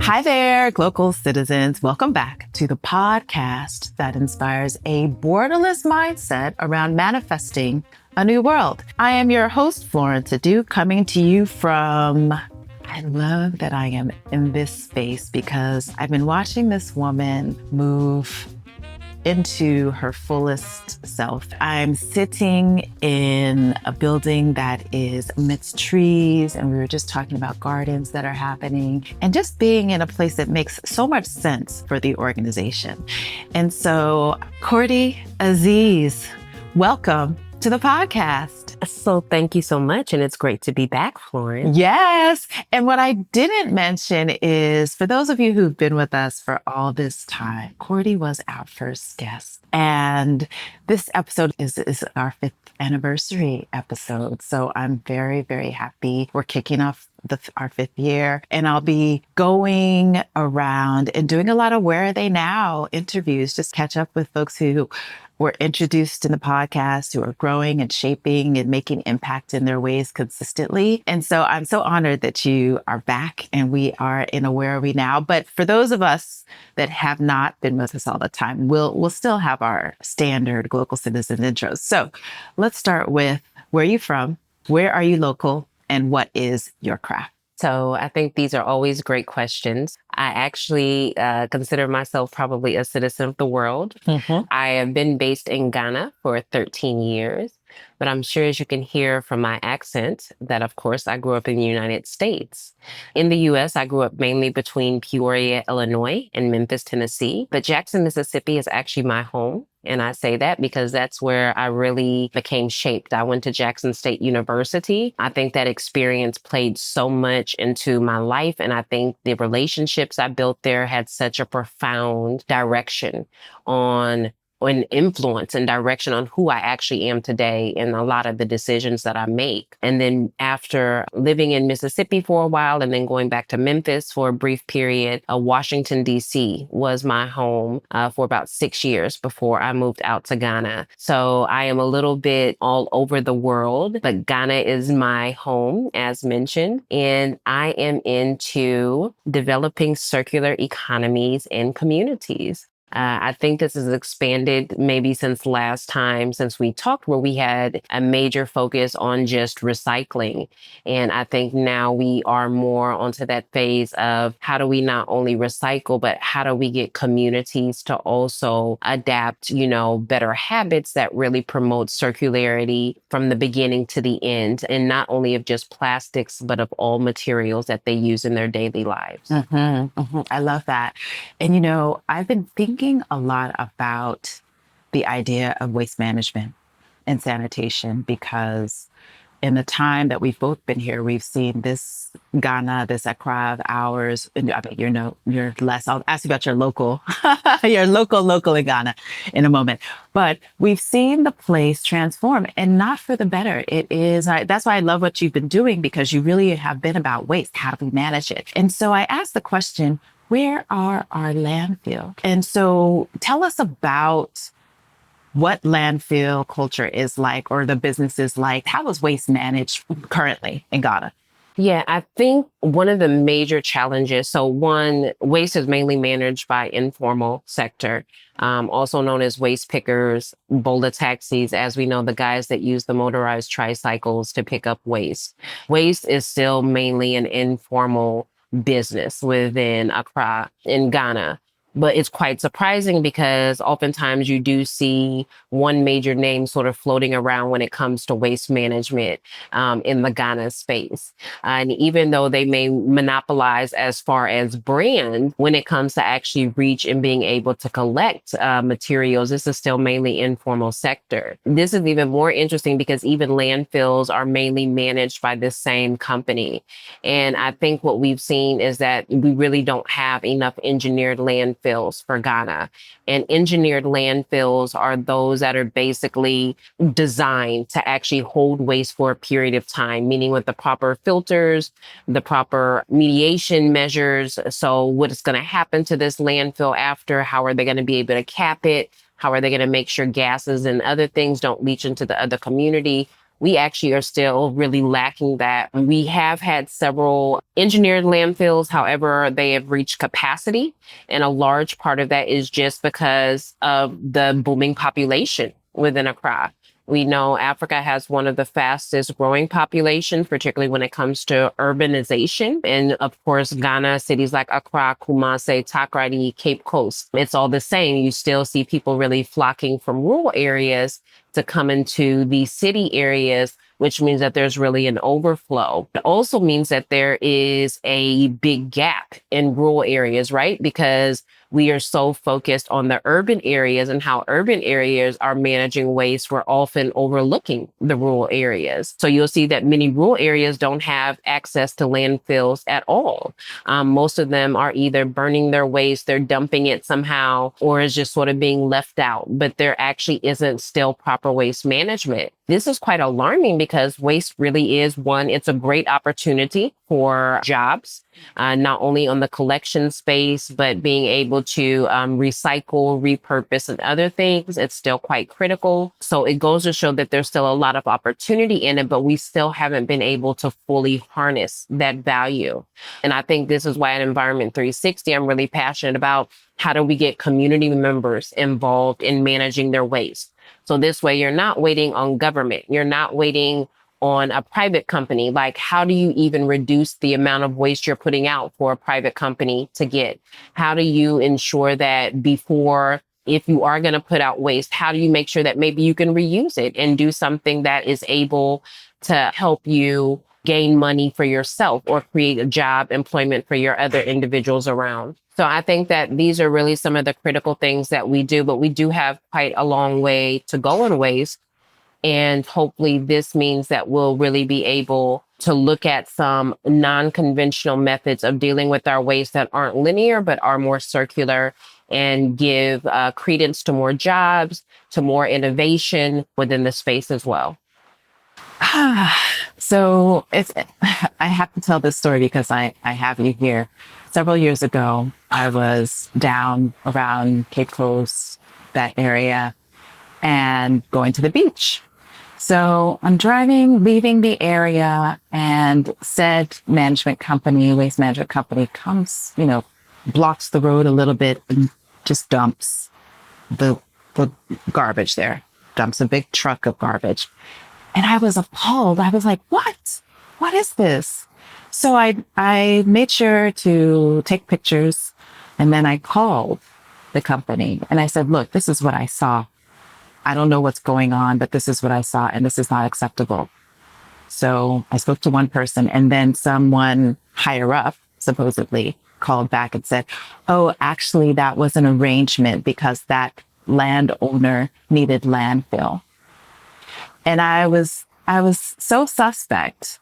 Hi there, Glocal citizens. Welcome back to the podcast that inspires a borderless mindset around manifesting a new world. I am your host, Florence Adu, coming to you from... I love that I am in this space because I've been watching this woman move into her fullest self. I'm sitting in a building that is amidst trees, and we were just talking about gardens that are happening and just being in a place that makes so much sense for the organization. And so, Cordie Aziz, welcome to the podcast. So thank you so much. And it's great to be back, Florence. Yes. And what I didn't mention is, for those of you who've been with us for all this time, Cordie was our first guest. And this episode is our 5th anniversary episode. So I'm very, very happy. We're kicking off our 5th year, and I'll be going around and doing a lot of Where Are They Now interviews, just catch up with folks who were introduced in the podcast, who are growing and shaping and making impact in their ways consistently. And so I'm so honored that you are back and we are in a Where Are We Now. But for those of us that have not been with us all the time, we'll still have our standard Glocal citizen intros. So let's start with, where are you from? Where are you local? And what is your craft? So I think these are always great questions. I actually consider myself probably a citizen of the world. Mm-hmm. I have been based in Ghana for 13 years, but I'm sure, as you can hear from my accent, that of course I grew up in the United States. In the US, I grew up mainly between Peoria, Illinois and Memphis, Tennessee. But Jackson, Mississippi is actually my home. And I say that because that's where I really became shaped. I went to Jackson State University. I think that experience played so much into my life. And I think the relationships I built there had such a profound direction on influence and direction on who I actually am today and a lot of the decisions that I make. And then after living in Mississippi for a while and then going back to Memphis for a brief period, Washington, D.C. was my home for about 6 years before I moved out to Ghana. So I am a little bit all over the world, but Ghana is my home, as mentioned. And I am into developing circular economies and communities. I think this has expanded maybe since last time, since we talked, where we had a major focus on just recycling. And I think now we are more onto that phase of how do we not only recycle, but how do we get communities to also adapt, better habits that really promote circularity from the beginning to the end, and not only of just plastics, but of all materials that they use in their daily lives. Mm-hmm, mm-hmm. I love that. And, I've been thinking a lot about the idea of waste management and sanitation, because in the time that we've both been here, we've seen this Ghana, this Accra of ours. And I mean, you're less. I'll ask you about your local, your local in Ghana in a moment. But we've seen the place transform, and not for the better. It is. That's why I love what you've been doing, because you really have been about waste. How do we manage it? And so I asked the question, where are our landfills? And so tell us about what landfill culture is like, or the business is like. How is waste managed currently in Ghana? Yeah, I think one of the major challenges, so one, waste is mainly managed by informal sector, also known as waste pickers, boulder taxis, as we know, the guys that use the motorized tricycles to pick up waste. Waste is still mainly an informal business within Accra in Ghana. But it's quite surprising because oftentimes you do see one major name sort of floating around when it comes to waste management in the Ghana space. And even though they may monopolize as far as brand, when it comes to actually reach and being able to collect materials, this is still mainly informal sector. This is even more interesting because even landfills are mainly managed by this same company. And I think what we've seen is that we really don't have enough engineered landfills for Ghana. And engineered landfills are those that are basically designed to actually hold waste for a period of time, meaning with the proper filters, the proper mediation measures. So what is going to happen to this landfill after? How are they going to be able to cap it? How are they going to make sure gases and other things don't leach into the other community? we actually are still really lacking that. We have had several engineered landfills. However, they have reached capacity. And a large part of that is just because of the booming population within Accra. We know Africa has one of the fastest growing populations, particularly when it comes to urbanization. And of course, Ghana, cities like Accra, Kumasi, Takoradi, Cape Coast, it's all the same. You still see people really flocking from rural areas to come into the city areas, which means that there's really an overflow. It also means that there is a big gap in rural areas, right? Because we are so focused on the urban areas and how urban areas are managing waste. We're often overlooking the rural areas. So you'll see that many rural areas don't have access to landfills at all. Most of them are either burning their waste, they're dumping it somehow, or is just sort of being left out. But there actually isn't still proper waste management. This is quite alarming because waste really is it's a great opportunity for jobs, not only on the collection space, but being able to recycle, repurpose, and other things. It's still quite critical. So it goes to show that there's still a lot of opportunity in it, but we still haven't been able to fully harness that value. And I think this is why at Environment 360, I'm really passionate about how do we get community members involved in managing their waste. So this way, you're not waiting on government. You're not waiting on a private company. Like, how do you even reduce the amount of waste you're putting out for a private company to get? How do you ensure that before, if you are going to put out waste, how do you make sure that maybe you can reuse it and do something that is able to help you gain money for yourself or create a job, employment for your other individuals around? So I think that these are really some of the critical things that we do, but we do have quite a long way to go in waste. And hopefully this means that we'll really be able to look at some non-conventional methods of dealing with our waste that aren't linear, but are more circular, and give credence to more jobs, to more innovation within the space as well. So I have to tell this story because I have you here. Several years ago, I was down around Cape Coast, that area, and going to the beach. So I'm driving, leaving the area, and said management company, waste management company comes, blocks the road a little bit and just dumps the garbage there, dumps a big truck of garbage. And I was appalled. I was like, what? What is this? So I made sure to take pictures, and then I called the company and I said, look, this is what I saw. I don't know what's going on, but this is what I saw, and this is not acceptable. So I spoke to one person, and then someone higher up, supposedly, called back and said, oh, actually, that was an arrangement because that landowner needed landfill. And I was so suspect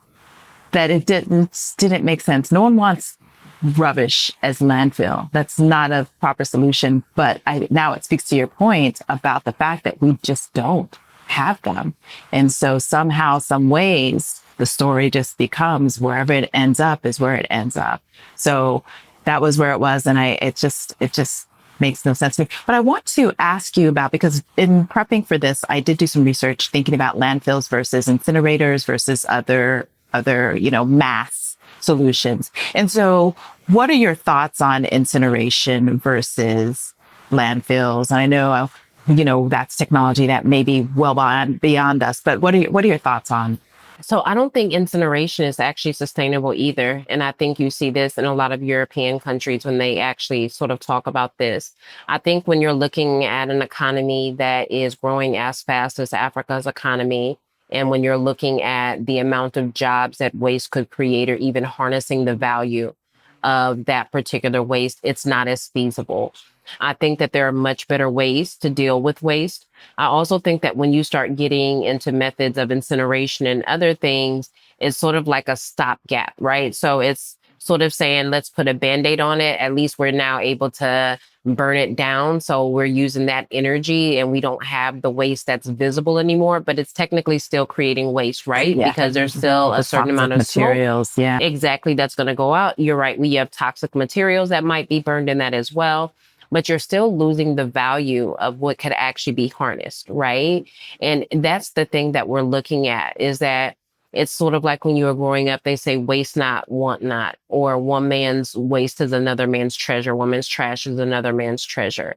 that it didn't make sense. No one wants rubbish as landfill. That's not a proper solution. But now it speaks to your point about the fact that we just don't have them. And so somehow, some ways, the story just becomes wherever it ends up is where it ends up. So that was where it was. And it just makes no sense to me. But I want to ask you about, because in prepping for this, I did do some research thinking about landfills versus incinerators versus other, mass solutions. And so what are your thoughts on incineration versus landfills? And I know, that's technology that may be well beyond us, but what are your thoughts on? So I don't think incineration is actually sustainable either. And I think you see this in a lot of European countries when they actually sort of talk about this. I think when you're looking at an economy that is growing as fast as Africa's economy, and when you're looking at the amount of jobs that waste could create, or even harnessing the value of that particular waste, it's not as feasible. I think that there are much better ways to deal with waste. I also think that when you start getting into methods of incineration and other things, it's sort of like a stopgap, right? So it's sort of saying, let's put a Band-Aid on it. At least we're now able to burn it down. So we're using that energy and we don't have the waste that's visible anymore, but it's technically still creating waste, right? Yeah. Because there's still a certain amount of materials. Smoke. Yeah. Exactly. That's going to go out. You're right. We have toxic materials that might be burned in that as well. but you're still losing the value of what could actually be harnessed, right? And that's the thing that we're looking at, is that it's sort of like when you were growing up, they say waste not, want not, or one man's waste is another man's treasure, one man's trash is another man's treasure.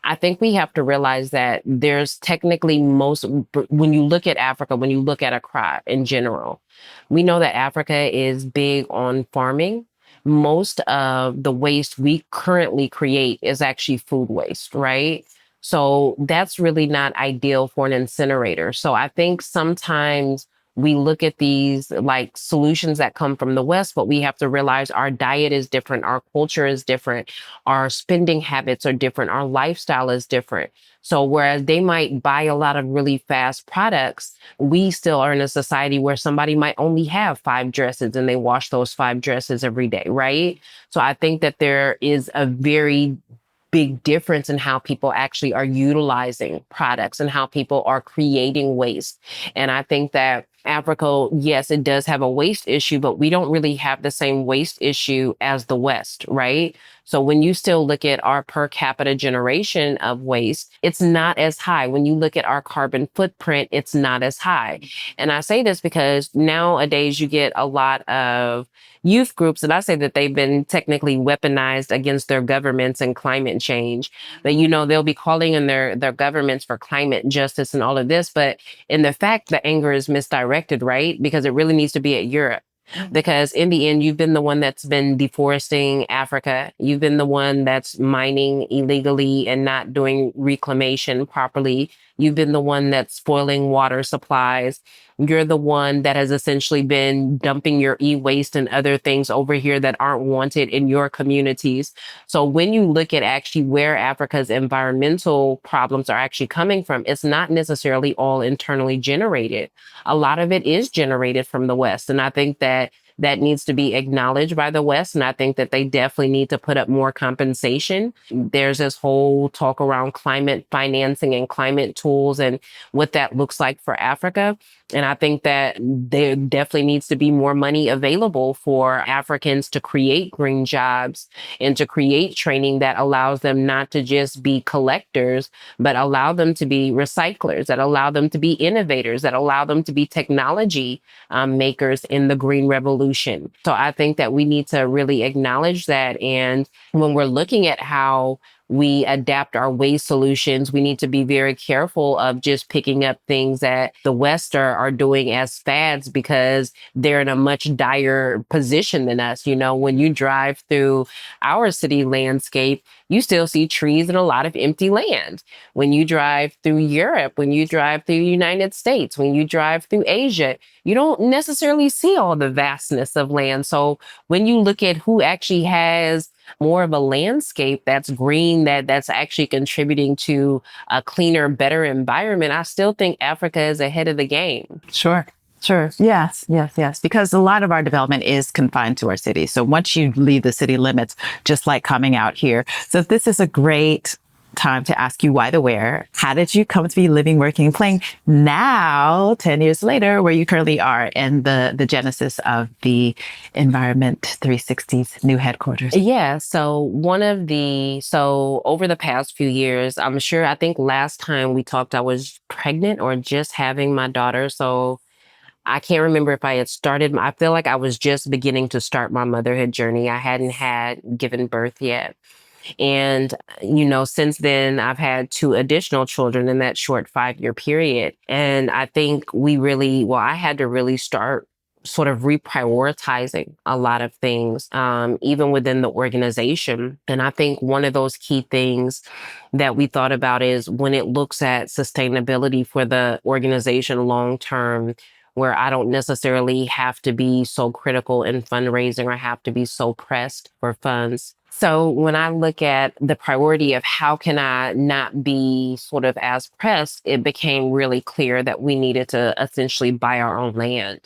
I think we have to realize that there's technically when you look at Africa, when you look at Accra in general, we know that Africa is big on farming. Most of the waste we currently create is actually food waste, right? So that's really not ideal for an incinerator. So I think sometimes we look at these like solutions that come from the West, but we have to realize our diet is different, our culture is different, our spending habits are different, our lifestyle is different. So whereas they might buy a lot of really fast products, we still are in a society where somebody might only have 5 dresses and they wash those 5 dresses every day, right? So I think that there is a very big difference in how people actually are utilizing products and how people are creating waste. And I think that Africa, yes, it does have a waste issue, but we don't really have the same waste issue as the West, right? So when you still look at our per capita generation of waste, it's not as high. When you look at our carbon footprint, it's not as high. And I say this because nowadays you get a lot of youth groups, and I say that they've been technically weaponized against their governments and climate change. But they'll be calling in their governments for climate justice and all of this. But in the fact, the anger is misdirected, right? Because it really needs to be at Europe. Because in the end, you've been the one that's been deforesting Africa. You've been the one that's mining illegally and not doing reclamation properly. You've been the one that's spoiling water supplies. You're the one that has essentially been dumping your e-waste and other things over here that aren't wanted in your communities. So when you look at actually where Africa's environmental problems are actually coming from, it's not necessarily all internally generated. A lot of it is generated from the West. And I think that needs to be acknowledged by the West. And I think that they definitely need to put up more compensation. There's this whole talk around climate financing and climate tools and what that looks like for Africa. And I think that there definitely needs to be more money available for Africans to create green jobs and to create training that allows them not to just be collectors, but allow them to be recyclers, that allow them to be innovators, that allow them to be technology makers in the green revolution. So I think that we need to really acknowledge that. And when we're looking at how we adapt our waste solutions, we need to be very careful of just picking up things that the West are doing as fads because they're in a much dire position than us. When you drive through our city landscape, you still see trees and a lot of empty land. When you drive through Europe, when you drive through the United States, when you drive through Asia, you don't necessarily see all the vastness of land. So when you look at who actually has more of a landscape that's green, that's actually contributing to a cleaner, better environment, I still think Africa is ahead of the game. Sure. Sure. Yes, yes, yes. Because a lot of our development is confined to our city. So once you leave the city limits, just like coming out here. So this is a great time to ask you why the where. How did you come to be living, working, and playing now, 10 years later, where you currently are, and the genesis of the Environment 360's new headquarters? Yeah. So over the past few years, I think last time we talked, I was pregnant or just having my daughter. So I can't remember if I had started. I feel like I was just beginning to start my motherhood journey. I hadn't had given birth yet. And, since then, I've had 2 additional children in that short 5-year period. And I think I had to really start sort of reprioritizing a lot of things, even within the organization. And I think one of those key things that we thought about is when it looks at sustainability for the organization long term, where I don't necessarily have to be so critical in fundraising or have to be so pressed for funds. So when I look at the priority of how can I not be sort of as pressed, it became really clear that we needed to essentially buy our own land.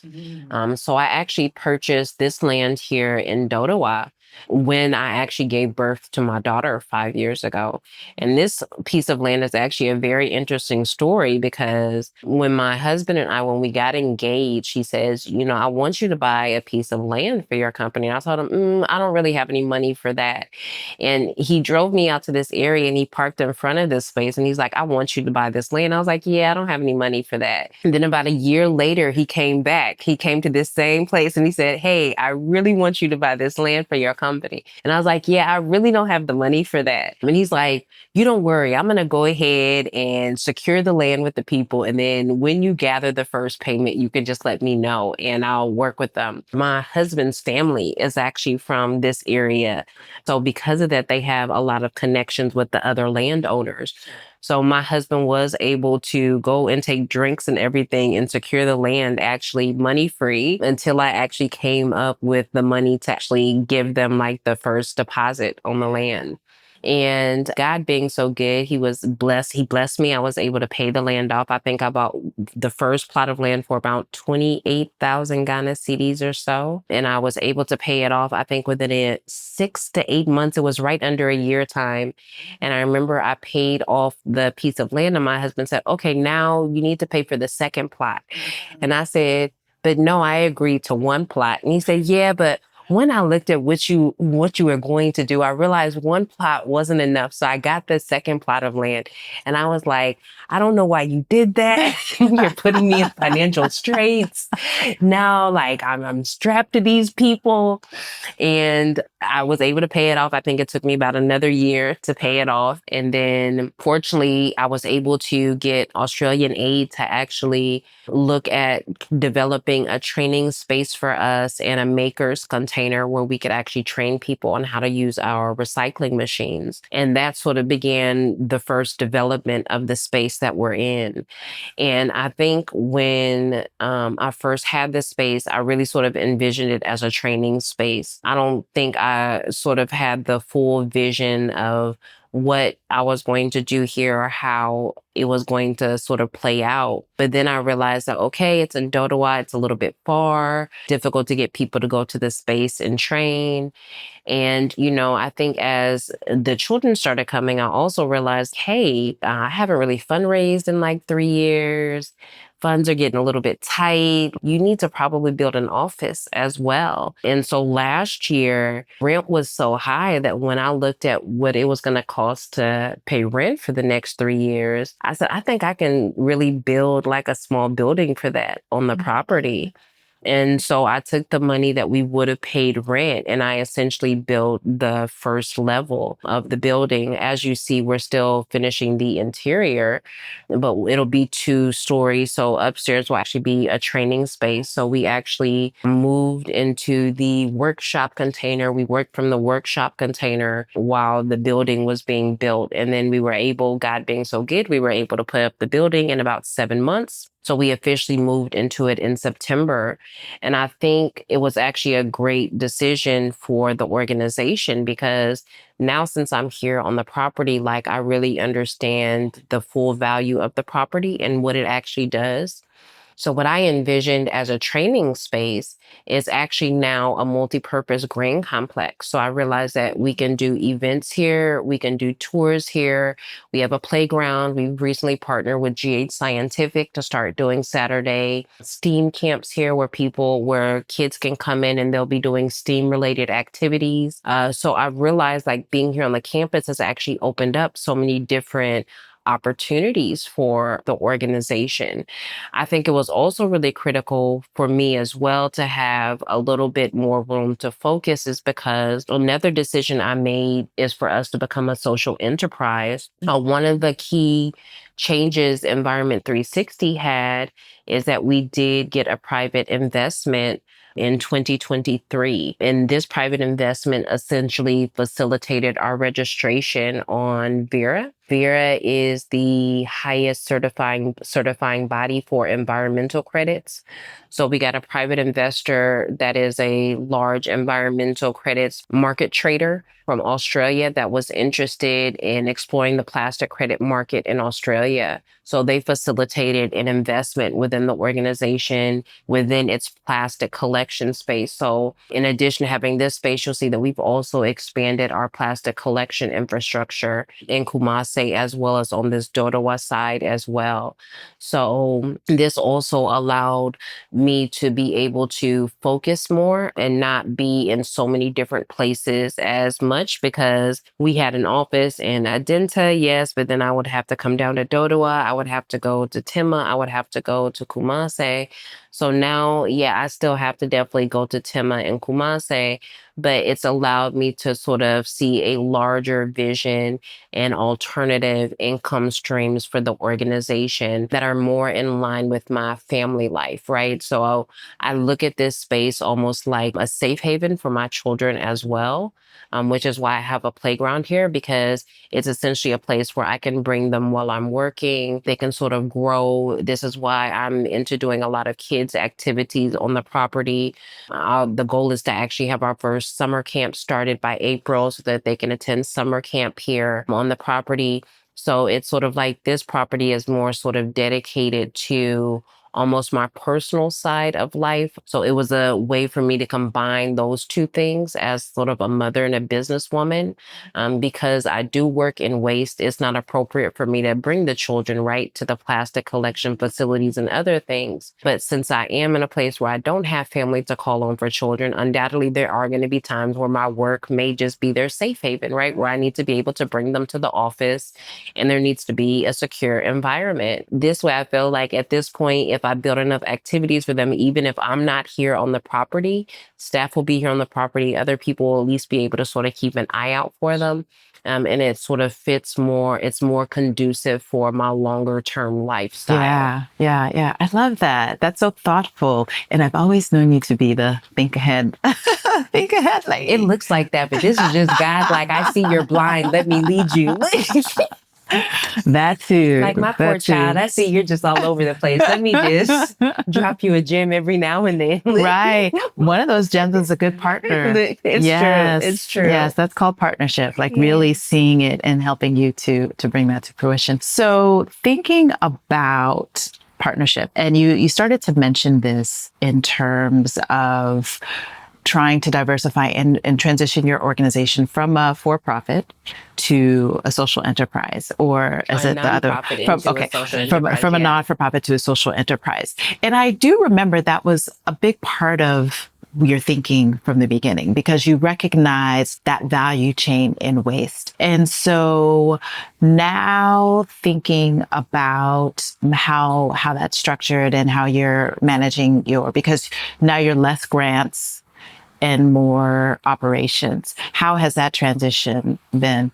So I actually purchased this land here in Dodowa. when I actually gave birth to my daughter 5 years ago. And this piece of land is actually a very interesting story because when my husband and I, when we got engaged, he says, you know, I want you to buy a piece of land for your company. And I told him, I don't really have any money for that. And he drove me out to this area and he parked in front of this space and he's like, I want you to buy this land. I was like, yeah, I don't have any money for that. And then about a year later, he came back. He came to this same place and he said, hey, I really want you to buy this land for your company. And I was like, yeah, I really don't have the money for that. And he's like, you don't worry. I'm going to go ahead and secure the land with the people. And then when you gather the first payment, you can just let me know and I'll work with them. My husband's family is actually from this area. So because of that, they have a lot of connections with the other landowners. So my husband was able to go and take drinks and everything and secure the land actually money free until I actually came up with the money to actually give them like the first deposit on the land. And God being so good, he was blessed. He blessed me. I was able to pay the land off. I think I bought the first plot of land for about 28,000 Ghana cedis or so. And I was able to pay it off, I think within 6 to 8 months. It was right under a year time. And I remember I paid off the piece of land and my husband said, okay, now you need to pay for the second plot. And I said, but no, I agreed to one plot. And he said, yeah, but when I looked at what you were going to do, I realized one plot wasn't enough. So I got the second plot of land. And I was like, I don't know why you did that. You're putting me in financial straits. Now, like I'm strapped to these people. And I was able to pay it off. I think it took me about another year to pay it off. And then fortunately, I was able to get Australian aid to actually look at developing a training space for us and a maker's container where we could actually train people on how to use our recycling machines. And that sort of began the first development of the space that we're in. And I think when I first had this space, I really sort of envisioned it as a training space. I don't think I sort of had the full vision of what I was going to do here or how it was going to sort of play out. But then I realized that, okay, it's in Dodowa, it's a little bit far, difficult to get people to go to the space and train. And, you know, I think as the children started coming, I also realized, hey, I haven't really fundraised in like 3 years. Funds are getting a little bit tight. You need to probably build an office as well. And so last year, rent was so high that when I looked at what it was going to cost to pay rent for the next 3 years, I said, I think I can really build like a small building for that on the property. And so I took the money that we would have paid rent and I essentially built the first level of the building. As you see, we're still finishing the interior, but it'll be 2 stories. So upstairs will actually be a training space. So we actually moved into the workshop container. We worked from the workshop container while the building was being built. And then we were able, God being so good, we were able to put up the building in about 7 months. So we officially moved into it in September. And I think it was actually a great decision for the organization because now since I'm here on the property, like I really understand the full value of the property and what it actually does. So what I envisioned as a training space is actually now a multi-purpose grain complex. So I realized that we can do events here, we can do tours here, we have a playground. We've recently partnered with GH Scientific to start doing Saturday STEAM camps here where kids can come in and they'll be doing STEAM related activities. So I realized like being here on the campus has actually opened up so many different opportunities for the organization. I think it was also really critical for me as well to have a little bit more room to focus is because another decision I made is for us to become a social enterprise. One of the key changes Environment 360 had is that we did get a private investment in 2023. And this private investment essentially facilitated our registration on VERA. VERA is the highest certifying body for environmental credits. So we got a private investor that is a large environmental credits market trader from Australia that was interested in exploring the plastic credit market in Australia. Australia. So they facilitated an investment within the organization, within its plastic collection space. So in addition to having this space, you'll see that we've also expanded our plastic collection infrastructure in Kumasi as well as on this Dodowa side as well. So this also allowed me to be able to focus more and not be in so many different places as much, because we had an office in Adenta, yes, but then I would have to come down to Dodowa, I would have to go to Tema, I would have to go to Kumasi. So now, yeah, I still have to definitely go to Tema and Kumasi, but it's allowed me to sort of see a larger vision and alternative income streams for the organization that are more in line with my family life, right? So I look at this space almost like a safe haven for my children as well, which is why I have a playground here, because it's essentially a place where I can bring them while I'm working. They can sort of grow. This is why I'm into doing a lot of kids activities on the property. The goal is to actually have our first summer camp started by April so that they can attend summer camp here on the property. So it's sort of like this property is more sort of dedicated to almost my personal side of life. So it was a way for me to combine those two things as sort of a mother and a businesswoman. Because I do work in waste, it's not appropriate for me to bring the children right to the plastic collection facilities and other things. But since I am in a place where I don't have family to call on for children, undoubtedly there are going to be times where my work may just be their safe haven, right? Where I need to be able to bring them to the office and there needs to be a secure environment. This way, I feel like at this point, if I build enough activities for them, even if I'm not here on the property, staff will be here on the property. Other people will at least be able to sort of keep an eye out for them. And it sort of fits more, it's more conducive for my longer term lifestyle. Yeah. I love that. That's so thoughtful. And I've always known you to be the think ahead, think ahead lady. It looks like that, but this is just God, like, I see you're blind. Let me lead you. That too. Like my poor child, I see you're just all over the place. Let me just drop you a gem every now and then. Right. One of those gems is a good partner. It's true. Yes, that's called partnership, like really seeing it and helping you to bring that to fruition. So thinking about partnership, and you started to mention this in terms of trying to diversify and transition your organization from a for-profit to a social enterprise, or is it the other from a non-for-profit to a social enterprise? And I do remember that was a big part of your thinking from the beginning, because you recognize that value chain in waste. And so now thinking about how that's structured and how you're managing because now you're less grants and more operations. How has that transition been?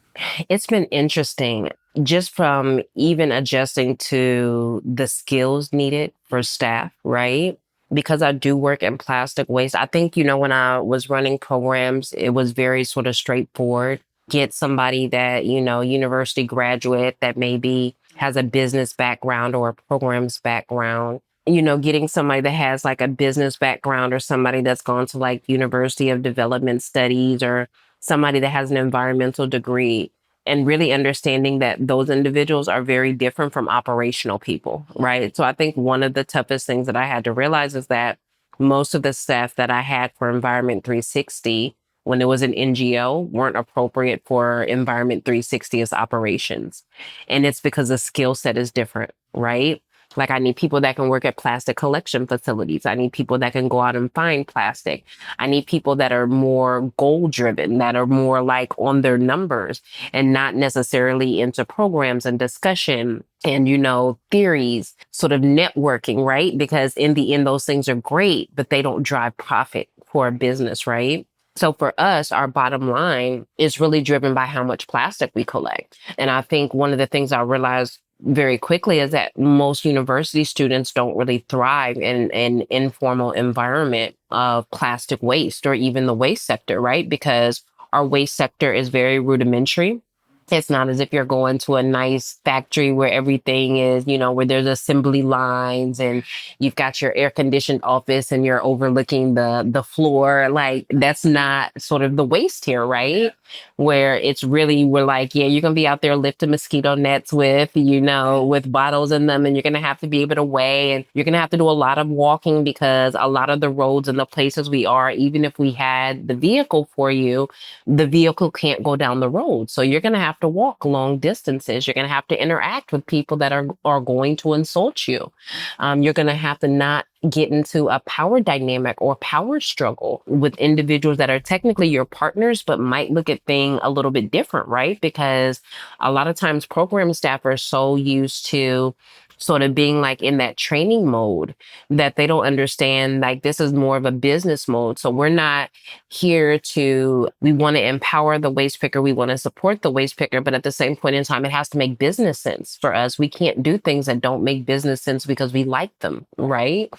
It's been interesting, just from even adjusting to the skills needed for staff, right? Because I do work in plastic waste. I think, when I was running programs, it was very sort of straightforward. Get somebody that, university graduate that maybe has a business background or a programs background. Getting somebody that has like a business background, or somebody that's gone to like University of Development Studies, or somebody that has an environmental degree, and really understanding that those individuals are very different from operational people, right? So I think one of the toughest things that I had to realize is that most of the staff that I had for Environment 360, when it was an NGO, weren't appropriate for Environment 360 as operations. And it's because the skill set is different, right? Like, I need people that can work at plastic collection facilities. I need people that can go out and find plastic. I need people that are more goal driven, that are more like on their numbers and not necessarily into programs and discussion and, theories, sort of networking, right? Because in the end, those things are great, but they don't drive profit for a business, right? So for us, our bottom line is really driven by how much plastic we collect. And I think one of the things I realized very quickly is that most university students don't really thrive in an informal environment of plastic waste or even the waste sector, right? Because our waste sector is very rudimentary. It's not as if you're going to a nice factory where everything is, where there's assembly lines and you've got your air conditioned office and you're overlooking the floor. Like that's not sort of the waste here, right? Where it's really, we're like, yeah, you're gonna be out there lifting mosquito nets with bottles in them, and you're gonna have to be able to weigh, and you're gonna have to do a lot of walking because a lot of the roads and the places we are, even if we had the vehicle for you, the vehicle can't go down the road. So you're going to have to walk long distances. You're going to have to interact with people that are going to insult you. You're going to have to not get into a power dynamic or power struggle with individuals that are technically your partners, but might look at things a little bit different, right? Because a lot of times program staff are so used to sort of being like in that training mode that they don't understand like this is more of a business mode. So we're not we want to empower the waste picker. We want to support the waste picker, but at the same point in time, it has to make business sense for us. We can't do things that don't make business sense because we like them, right?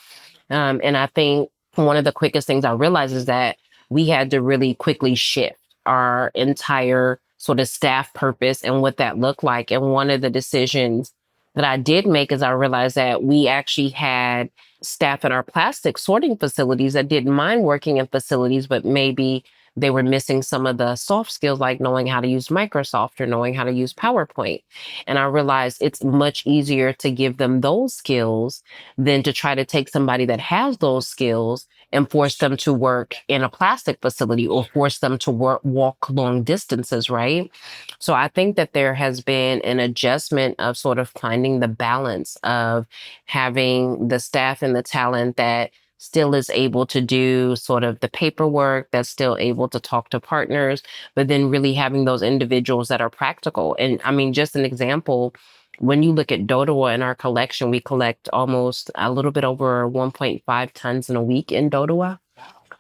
And I think one of the quickest things I realized is that we had to really quickly shift our entire sort of staff purpose and what that looked like. And one of the decisions that I did make is I realized that we actually had staff in our plastic sorting facilities that didn't mind working in facilities, but maybe they were missing some of the soft skills like knowing how to use Microsoft or knowing how to use PowerPoint. And I realized it's much easier to give them those skills than to try to take somebody that has those skills and force them to work in a plastic facility or force them to walk long distances, right? So I think that there has been an adjustment of sort of finding the balance of having the staff and the talent that still is able to do sort of the paperwork, that's still able to talk to partners, but then really having those individuals that are practical. And I mean, just an example, when you look at Dodowa in our collection, we collect almost a little bit over 1.5 tons in a week in Dodowa.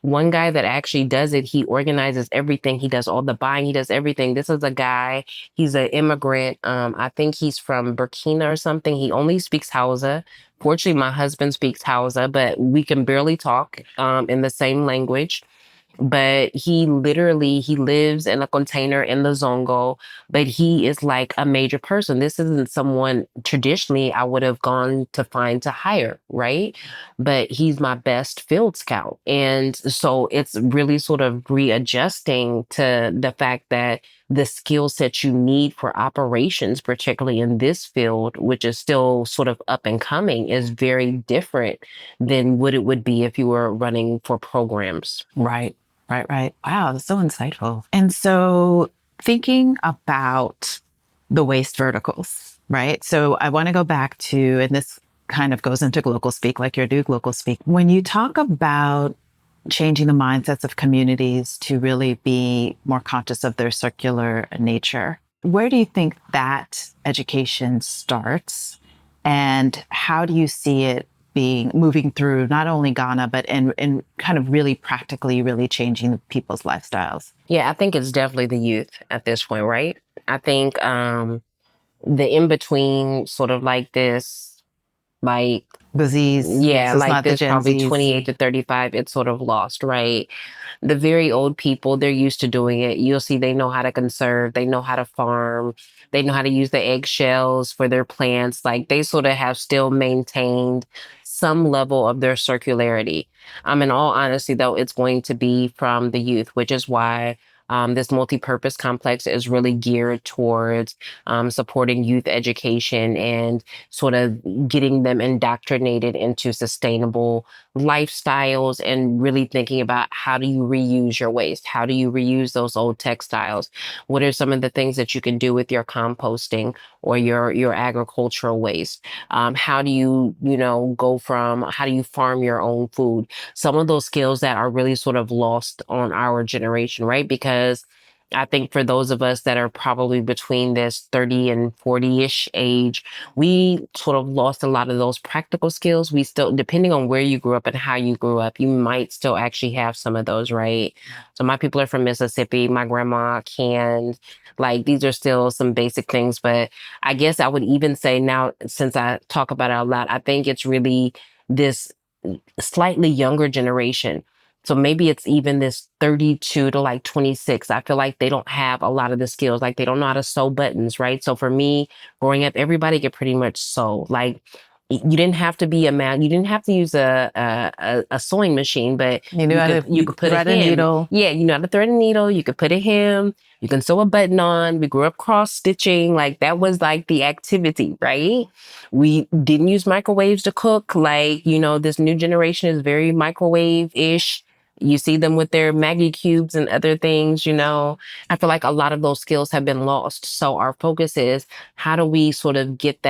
One guy that actually does it, he organizes everything. He does all the buying. He does everything. This is a guy, he's an immigrant. I think he's from Burkina or something. He only speaks Hausa. Fortunately, my husband speaks Hausa, but we can barely talk in the same language. But he lives in a container in the Zongo, but he is like a major person. This isn't someone traditionally I would have gone to find to hire, right? But he's my best field scout. And so it's really sort of readjusting to the fact that the skill set you need for operations, particularly in this field, which is still sort of up and coming, is very different than what it would be if you were running for programs. Right, right, right. Wow, that's so insightful. And so thinking about the waste verticals, right? So I want to go back to, and this kind of goes into Glocal Speak, like your new Glocal Speak. When you talk about changing the mindsets of communities to really be more conscious of their circular nature, where do you think that education starts? And how do you see it being moving through not only Ghana, but in kind of really practically really changing people's lifestyles? Yeah, I think it's definitely the youth at this point, right? I think the in between sort of like this, like, Disease. yeah, So it's like not the this Gen probably Zs. 28 to 35, it's sort of lost, right? The very old people, they're used to doing it. You'll see they know how to conserve, they know how to farm, they know how to use the eggshells for their plants. Like they sort of have still maintained some level of their circularity. In all honesty, though, it's going to be from the youth, which is why this multi-purpose complex is really geared towards supporting youth education and sort of getting them indoctrinated into sustainable lifestyles and really thinking about how do you reuse your waste? How do you reuse those old textiles? What are some of the things that you can do with your composting or your agricultural waste? How do how do you farm your own food? Some of those skills that are really sort of lost on our generation, right? Because I think for those of us that are probably between this 30 and 40-ish age, we sort of lost a lot of those practical skills. We still, depending on where you grew up and how you grew up, you might still actually have some of those, right? So my people are from Mississippi. My grandma canned. Like these are still some basic things, but I guess I would even say now, since I talk about it a lot, I think it's really this slightly younger generation So maybe it's even this 32 to like 26. I feel like they don't have a lot of the skills. Like they don't know how to sew buttons, right? So for me, growing up, everybody could pretty much sew. Like you didn't have to be a man. You didn't have to use a sewing machine, but You knew how to you could put a thread a hem. needle. Yeah, you know how to thread a needle. You could put a hem. You can sew a button on. We grew up cross stitching. Like that was like the activity, right? We didn't use microwaves to cook. Like, you know, this new generation is very microwave-ish. You see them with their Maggie cubes and other things, you know. I feel like a lot of those skills have been lost. So our focus is how do we sort of get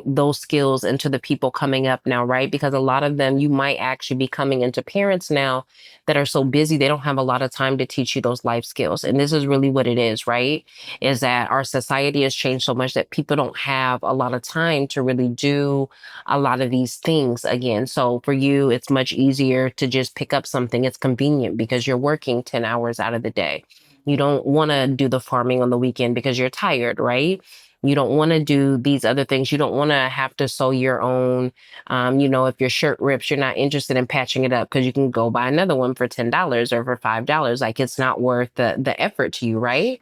those skills into the people coming up now, right? Because a lot of them, you might actually be coming into parents now that are so busy, they don't have a lot of time to teach you those life skills. And this is really what it is, right? Is that our society has changed so much that people don't have a lot of time to really do a lot of these things again. So for you, it's much easier to just pick up something. It's convenient because you're working 10 hours out of the day. You don't want to do the farming on the weekend because you're tired, right? You don't want to do these other things. You don't want to have to sew your own. You know, if your shirt rips, you're not interested in patching it up because you can go buy another one for $10 or for $5. Like it's not worth the effort to you, right?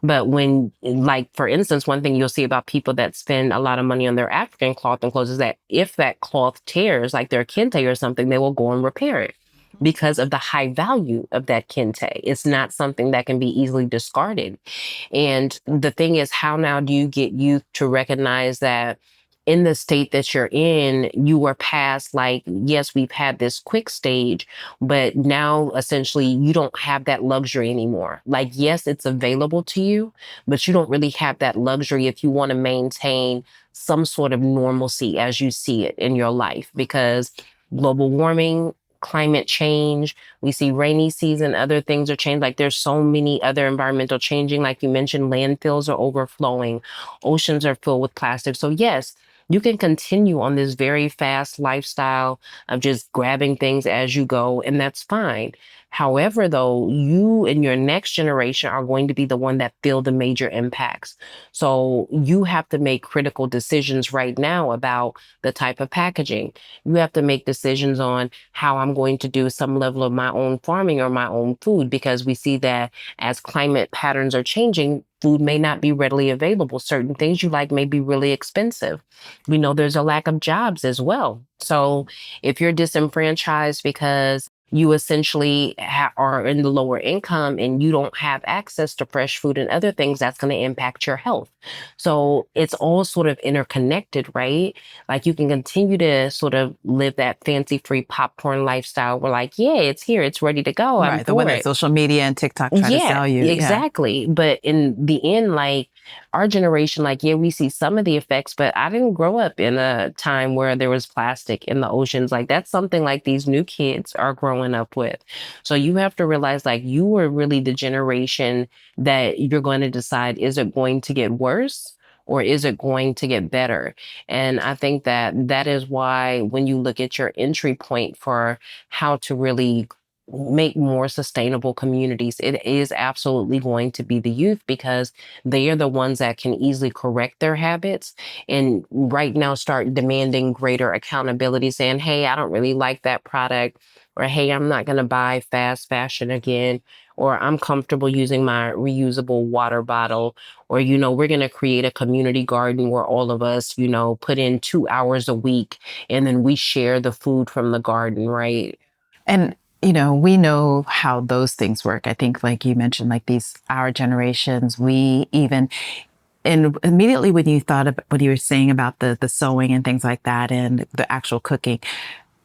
But when, like, for instance, one thing you'll see about people that spend a lot of money on their African cloth and clothes is that if that cloth tears, like their kente or something, they will go and repair it because of the high value of that kente. It's not something that can be easily discarded. And the thing is, how now do you get youth to recognize that in the state that you're in, you were past like, yes, we've had this quick stage, but now essentially you don't have that luxury anymore. Like, yes, it's available to you, but you don't really have that luxury if you want to maintain some sort of normalcy as you see it in your life because global warming, climate change, we see rainy season, other things are changing. Like there's so many other environmental changing. Like you mentioned, landfills are overflowing, oceans are filled with plastic. So yes, you can continue on this very fast lifestyle of just grabbing things as you go, and that's fine. However, though, you and your next generation are going to be the one that feel the major impacts. So you have to make critical decisions right now about the type of packaging. You have to make decisions on how I'm going to do some level of my own farming or my own food, because we see that as climate patterns are changing, food may not be readily available. Certain things you like may be really expensive. We know there's a lack of jobs as well. So if you're disenfranchised because you essentially are in the lower income and you don't have access to fresh food and other things, that's going to impact your health. So it's all sort of interconnected, right? Like you can continue to sort of live that fancy free popcorn lifestyle where like, yeah, it's here, it's ready to go. I'm Right. The one for that it. social media and TikTok try to Yeah, sell you. Yeah. exactly. But in the end, like our generation, like, yeah, we see some of the effects, but I didn't grow up in a time where there was plastic in the oceans. Like that's something like these new kids are growing up with. So you have to realize like you were really the generation that you're going to decide, is it going to get worse? Or is it going to get better? And I think that that is why when you look at your entry point for how to really make more sustainable communities, it is absolutely going to be the youth because they are the ones that can easily correct their habits and right now start demanding greater accountability, saying, hey, I don't really like that product, or hey, I'm not going to buy fast fashion again, or I'm comfortable using my reusable water bottle, or, you know, we're going to create a community garden where all of us, you know, put in 2 hours a week and then we share the food from the garden, right? And, we know how those things work. I think, like you mentioned, like our generations, we even, and immediately when you thought about what you were saying about the sewing and things like that and the actual cooking,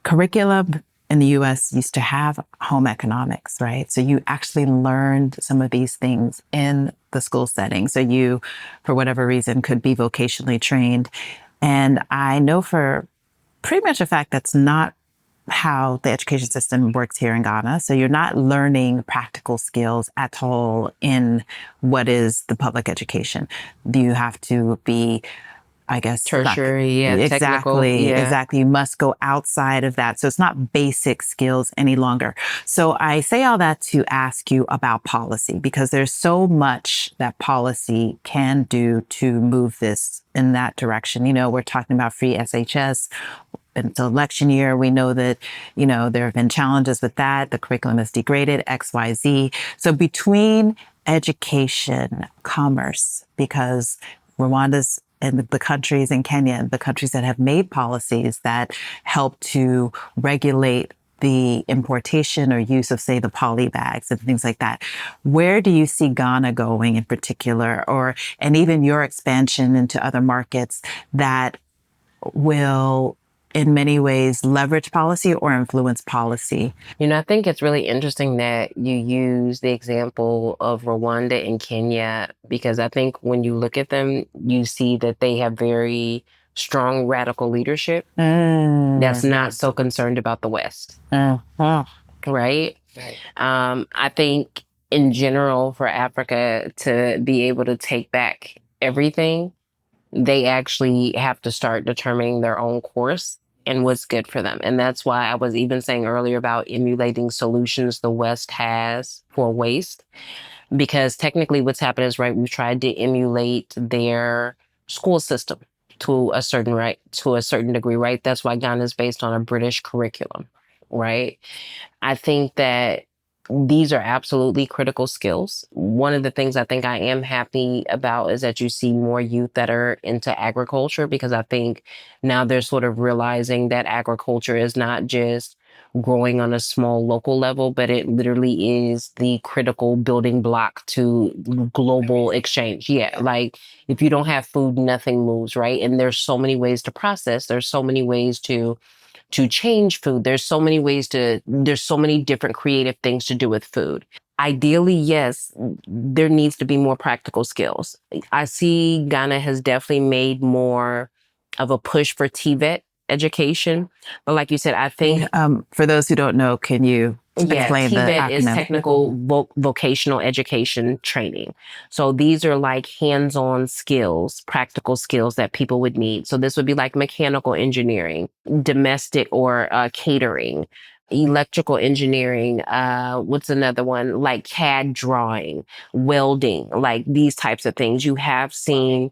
curriculum in the US used to have home economics, right? So you actually learned some of these things in the school setting. So you, for whatever reason, could be vocationally trained. And I know for pretty much a fact that's not how the education system works here in Ghana. So you're not learning practical skills at all in what is the public education. You have to be, I guess, Tertiary, yeah, technical, yeah. exactly. You must go outside of that. So it's not basic skills any longer. So I say all that to ask you about policy, because there's so much that policy can do to move this in that direction. We're talking about free SHS. it's an election year. We know that, there have been challenges with that. The curriculum is degraded, XYZ. So between education, commerce, because Rwanda's and the countries in Kenya, the countries that have made policies that help to regulate the importation or use of, say, the poly bags and things like that. Where do you see Ghana going in particular, and even your expansion into other markets that will in many ways leverage policy or influence policy? I think it's really interesting that you use the example of Rwanda and Kenya, because I think when you look at them, you see that they have very strong radical leadership that's not so concerned about the West. Right? I think in general for Africa to be able to take back everything, they actually have to start determining their own course and what's good for them. And that's why I was even saying earlier about emulating solutions the West has for waste, because technically what's happened is, right, we've tried to emulate their school system to a certain degree, right? That's why Ghana is based on a British curriculum, right? I think that these are absolutely critical skills. One of the things I think I am happy about is that you see more youth that are into agriculture, because I think now they're sort of realizing that agriculture is not just growing on a small local level, but it literally is the critical building block to global exchange. Yeah, like if you don't have food, nothing moves, right? And there's so many ways to process. There's so many ways to change food. There's so many different creative things to do with food. Ideally, yes, there needs to be more practical skills. I see Ghana has definitely made more of a push for TVET education. But like you said, I think for those who don't know, can you explain the acronym? TVET is technical vocational education training. So these are like hands-on skills, practical skills that people would need. So this would be like mechanical engineering, domestic or catering, electrical engineering. What's another one? Like CAD drawing, welding, like these types of things. You have seen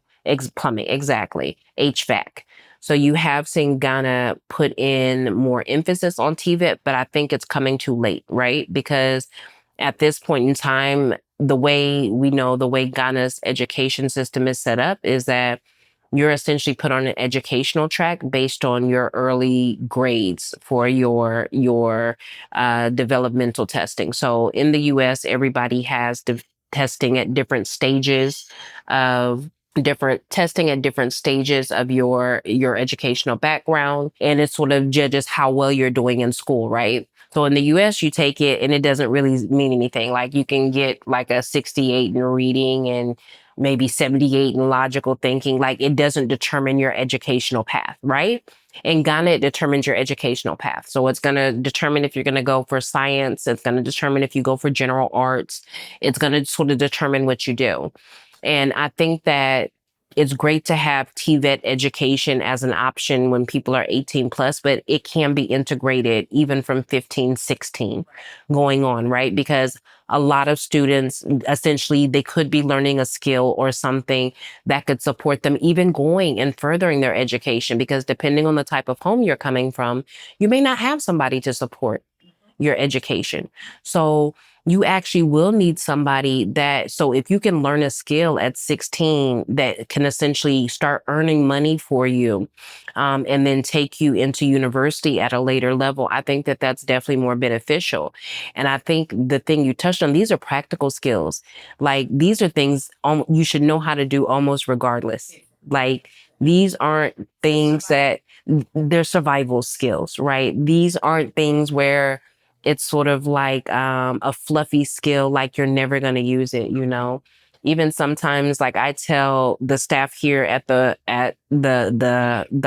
plumbing, exactly, HVAC. So you have seen Ghana put in more emphasis on TVET, but I think it's coming too late, right? Because at this point in time, the way Ghana's education system is set up is that you're essentially put on an educational track based on your early grades for your developmental testing. So in the US, everybody has testing at different stages of your educational background, and it sort of judges how well you're doing in school, right? So in the US, you take it and it doesn't really mean anything. Like you can get like a 68 in reading and maybe 78 in logical thinking. Like it doesn't determine your educational path, right? In Ghana, it determines your educational path. So it's going to determine if you're going to go for science. It's going to determine if you go for general arts. It's going to sort of determine what you do. And I think that it's great to have TVET education as an option when people are 18 plus, but it can be integrated even from 15, 16 going on, right? Because a lot of students, essentially, they could be learning a skill or something that could support them even going and furthering their education, because depending on the type of home you're coming from, you may not have somebody to support your education. So you actually will need somebody so if you can learn a skill at 16 that can essentially start earning money for you, and then take you into university at a later level, I think that that's definitely more beneficial. And I think the thing you touched on, these are practical skills. Like these are things you should know how to do almost regardless. Like these aren't things that they're survival skills, right? These aren't things where it's sort of like a fluffy skill, like you're never going to use it, Even sometimes, like I tell the staff here at the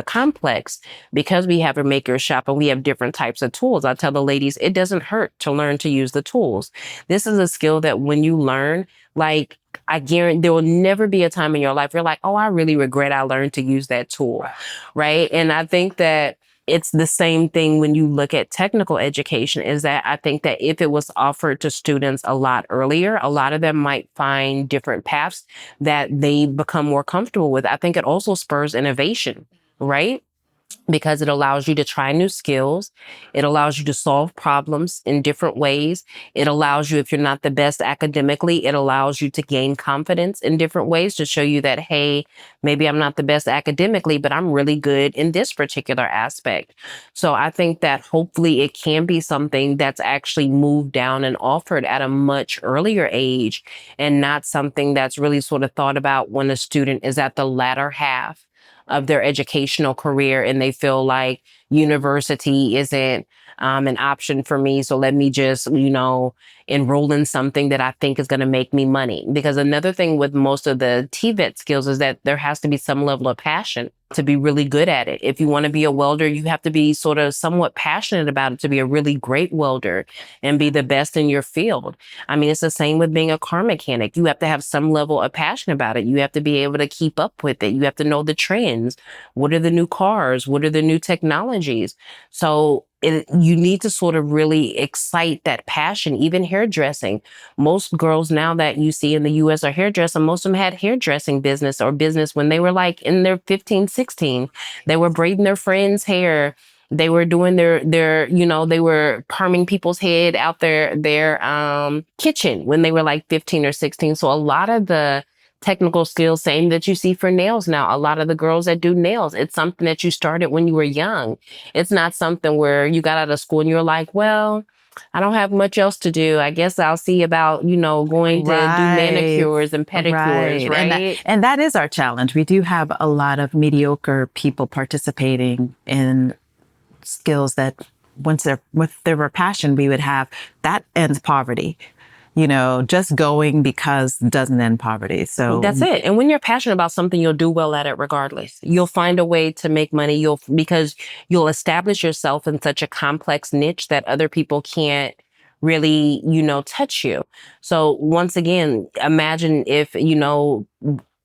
complex, because we have a maker shop and we have different types of tools, I tell the ladies, it doesn't hurt to learn to use the tools. This is a skill that when you learn, like I guarantee there will never be a time in your life you're like, oh, I really regret I learned to use that tool, right? And I think that it's the same thing when you look at technical education, is that I think that if it was offered to students a lot earlier, a lot of them might find different paths that they become more comfortable with. I think it also spurs innovation, right? because it allows you to try new skills. It allows you to solve problems in different ways. It allows you, if you're not the best academically, it allows you to gain confidence in different ways to show you that, hey, maybe I'm not the best academically, but I'm really good in this particular aspect. So I think that hopefully it can be something that's actually moved down and offered at a much earlier age, and not something that's really sort of thought about when a student is at the latter half of their educational career and they feel like university isn't an option for me. So let me just, enroll in something that I think is going to make me money. Because another thing with most of the TVET skills is that there has to be some level of passion to be really good at it. If you want to be a welder, you have to be sort of somewhat passionate about it to be a really great welder and be the best in your field. I mean, it's the same with being a car mechanic. You have to have some level of passion about it. You have to be able to keep up with it. You have to know the trends. What are the new cars? What are the new technologies? So you need to sort of really excite that passion. Even hairdressing. Most girls now that you see in the US are hairdressing. Most of them had hairdressing business or business when they were like in their 15, 16. They were braiding their friends' hair. They were doing they were perming people's head out their kitchen when they were like 15 or 16. So a lot of the technical skills, same that you see for nails now. A lot of the girls that do nails, it's something that you started when you were young. It's not something where you got out of school and you're like, well, I don't have much else to do. I guess I'll see about, going to do manicures and pedicures, right? And that is our challenge. We do have a lot of mediocre people participating in skills that once they're with their passion, we would have that ends poverty. Just going because doesn't end poverty. So that's it. And when you're passionate about something, you'll do well at it regardless. You'll find a way to make money. Because you'll establish yourself in such a complex niche that other people can't really, touch you. So once again, imagine if,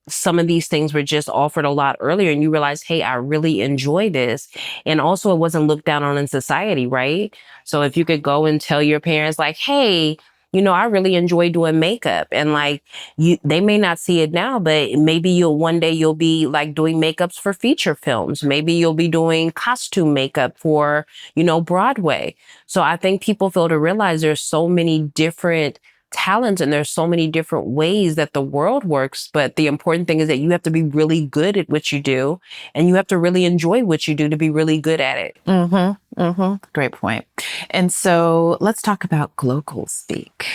some of these things were just offered a lot earlier and you realize, hey, I really enjoy this. And also it wasn't looked down on in society, right? So if you could go and tell your parents like, hey, I really enjoy doing makeup, and like they may not see it now, but maybe one day you'll be like doing makeups for feature films. Maybe you'll be doing costume makeup for, Broadway. So I think people fail to realize there's so many different talents and there's so many different ways that the world works. But the important thing is that you have to be really good at what you do, and you have to really enjoy what you do to be really good at it. Mm-hmm. Mm-hmm. Great point. And so let's talk about Glocal speak.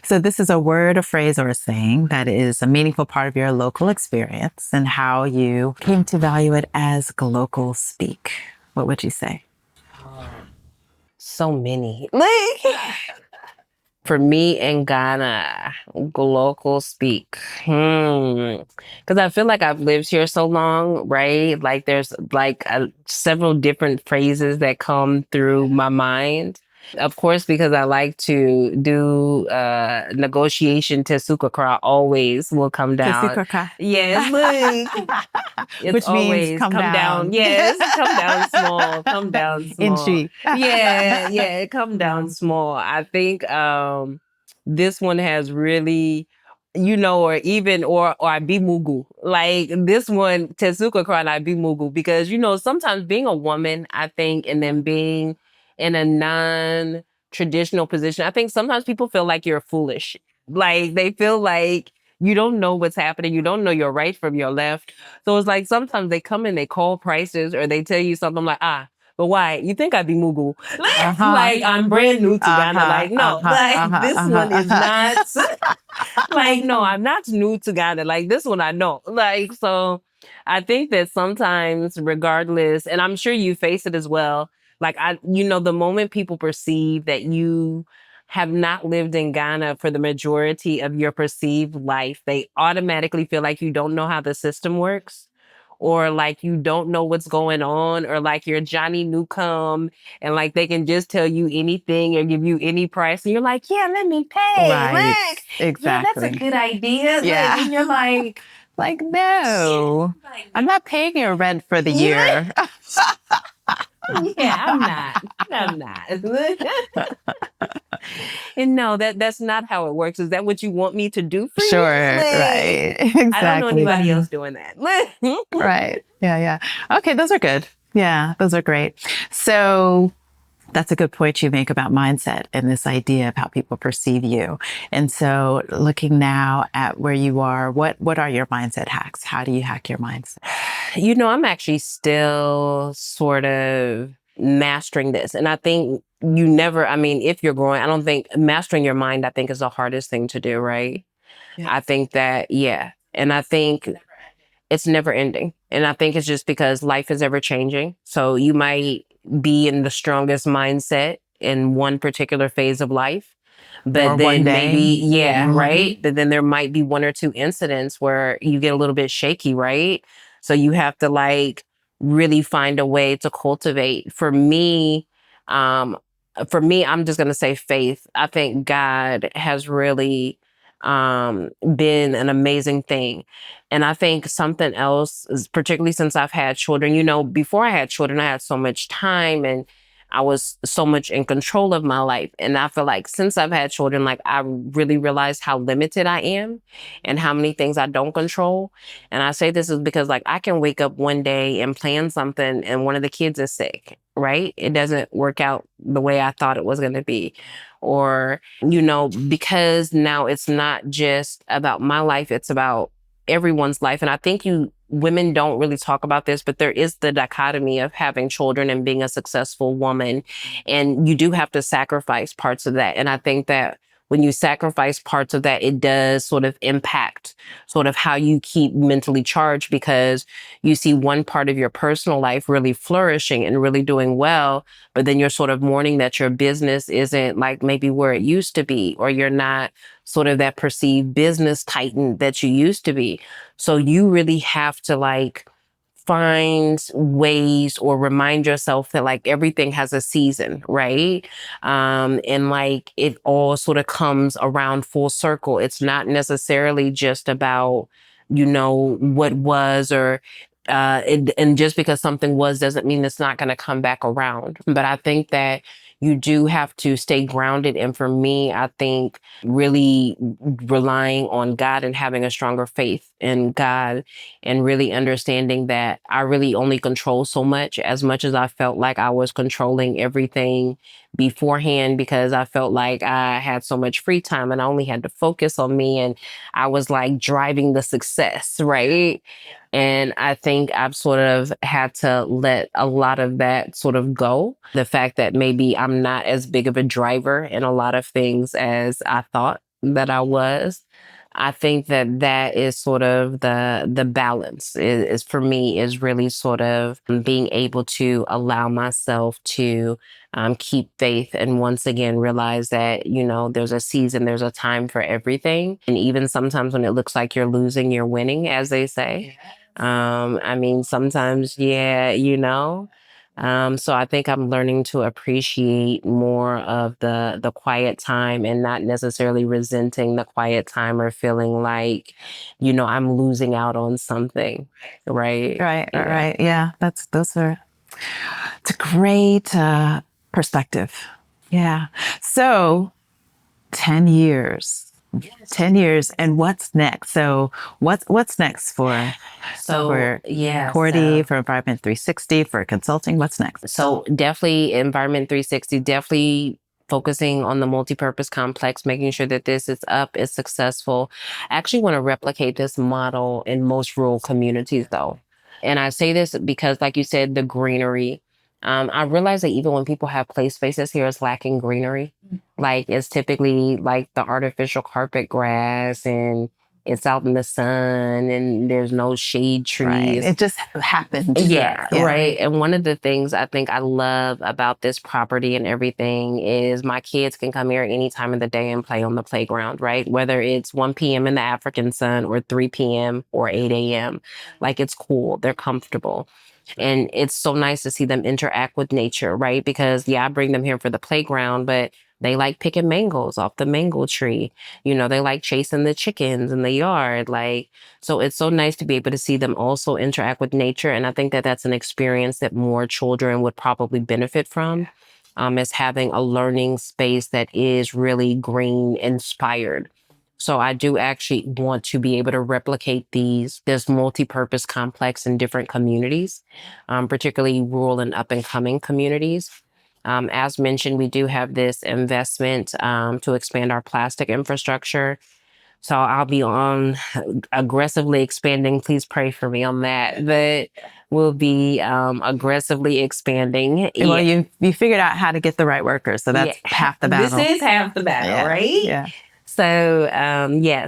So this is a word, a phrase, or a saying that is a meaningful part of your local experience and how you came to value it as Glocal speak. What would you say? So many. For me in Ghana, Glocal speak. Because I feel like I've lived here so long, right? Like there's like several different phrases that come through my mind. Of course, because I like to do negotiation, tesukakra always will come down. Tesukakra. Yes, look. Which means come down. Yes, come down small. Come down small. Inchi. Yeah, come down small. I think this one has really, or I be mugu. Like this one, Tezuka Kran, I be mugu. Because, sometimes being a woman, I think, and then being in a non-traditional position, I think sometimes people feel like you're foolish. Like they feel like you don't know what's happening. You don't know your right from your left. So it's like sometimes they come and they call prices or they tell you something like, but why? You think I'd be mugu? Like I'm brand new to Ghana. Like, no, this one is not. Like, no, I'm not new to Ghana. Like this one I know. Like, so I think that sometimes regardless, and I'm sure you face it as well. Like the moment people perceive that you have not lived in Ghana for the majority of your perceived life, they automatically feel like you don't know how the system works, or like you don't know what's going on, or like you're Johnny Newcomb and like they can just tell you anything or give you any price. And you're like, yeah, let me pay. Right. Look. Exactly. Yeah, that's a good idea. Yeah. And you're like, no, I'm not paying your rent for the year. Yeah, I'm not. And no, that's not how it works. Is that what you want me to do for you? Sure. Right. I don't know Exactly. anybody else doing that. Right. Yeah. Yeah. Okay. Those are good. Yeah. Those are great. So that's a good point you make about mindset and this idea of how people perceive you. And so looking now at where you are, what are your mindset hacks? How do you hack your mindset? I'm actually still sort of mastering this. And I think if you're growing, I don't think mastering your mind, I think is the hardest thing to do, right? Yeah. I think that, yeah. And I think it's never ending. And I think it's just because life is ever changing. So you might be in the strongest mindset in one particular phase of life. But Or one then day. maybe, yeah, right? But then there might be one or two incidents where you get a little bit shaky, right? So you have to like really find a way to cultivate. Um, for me, I'm just gonna say faith. I think God has really been an amazing thing. And I think something else is particularly since I've had children, before I had children, I had so much time and I was so much in control of my life. And I feel like since I've had children, like I really realized how limited I am and how many things I don't control. And I say this is because like I can wake up one day and plan something and one of the kids is sick, right? It doesn't work out the way I thought it was going to be. Or, because now it's not just about my life, it's about everyone's life. And I think women don't really talk about this, but there is the dichotomy of having children and being a successful woman. And you do have to sacrifice parts of that. And I think that when you sacrifice parts of that, it does sort of impact sort of how you keep mentally charged because you see one part of your personal life really flourishing and really doing well, but then you're sort of mourning that your business isn't like maybe where it used to be, or you're not sort of that perceived business titan that you used to be. So you really have to like find ways or remind yourself that like everything has a season, right? And like it all sort of comes around full circle. It's not necessarily just about, what was or and just because something was doesn't mean it's not going to come back around. But I think that you do have to stay grounded. And for me, I think really relying on God and having a stronger faith in God and really understanding that I really only control so much as I felt like I was controlling everything beforehand because I felt like I had so much free time and I only had to focus on me and I was like driving the success, right? And I think I've sort of had to let a lot of that sort of go. The fact that maybe I'm not as big of a driver in a lot of things as I thought that I was. I think that is sort of the balance is for me is really sort of being able to allow myself to keep faith and once again realize that, there's a season, there's a time for everything. And even sometimes when it looks like you're losing, you're winning, as they say. Sometimes, yeah, so I think I'm learning to appreciate more of the quiet time and not necessarily resenting the quiet time or feeling like, I'm losing out on something. Right. Right. Yeah. Right. Yeah. It's a great perspective. Yeah. So 10 years. 10 years. And what's next? So what's next for Cordie, for Environment 360, for consulting? What's next? So definitely Environment 360, definitely focusing on the multi-purpose complex, making sure that this is up, is successful. I actually want to replicate this model in most rural communities though. And I say this because like you said, the greenery. I realize that even when people have play spaces here, it's lacking greenery. Like it's typically like the artificial carpet grass and it's out in the sun and there's no shade trees. Right. It just happened. Yeah, right. And one of the things I think I love about this property and everything is my kids can come here at any time of the day and play on the playground, right? Whether it's 1 p.m. in the African sun or 3 p.m. or 8 a.m. Like it's cool. They're comfortable. And it's so nice to see them interact with nature, right? Because I bring them here for the playground, but they like picking mangoes off the mango tree. They like chasing the chickens in the yard. So it's so nice to be able to see them also interact with nature. And I think that that's an experience that more children would probably benefit from. as having a learning space that is really green inspired. So I do actually want to be able to replicate this multi-purpose complex in different communities, particularly rural and up and coming communities. As mentioned, we do have this investment to expand our plastic infrastructure. So I'll be on aggressively expanding. Please pray for me on that. But we'll be aggressively expanding. Well, you figured out how to get the right workers, so that's half the battle. This is half the battle, right? Yeah. So,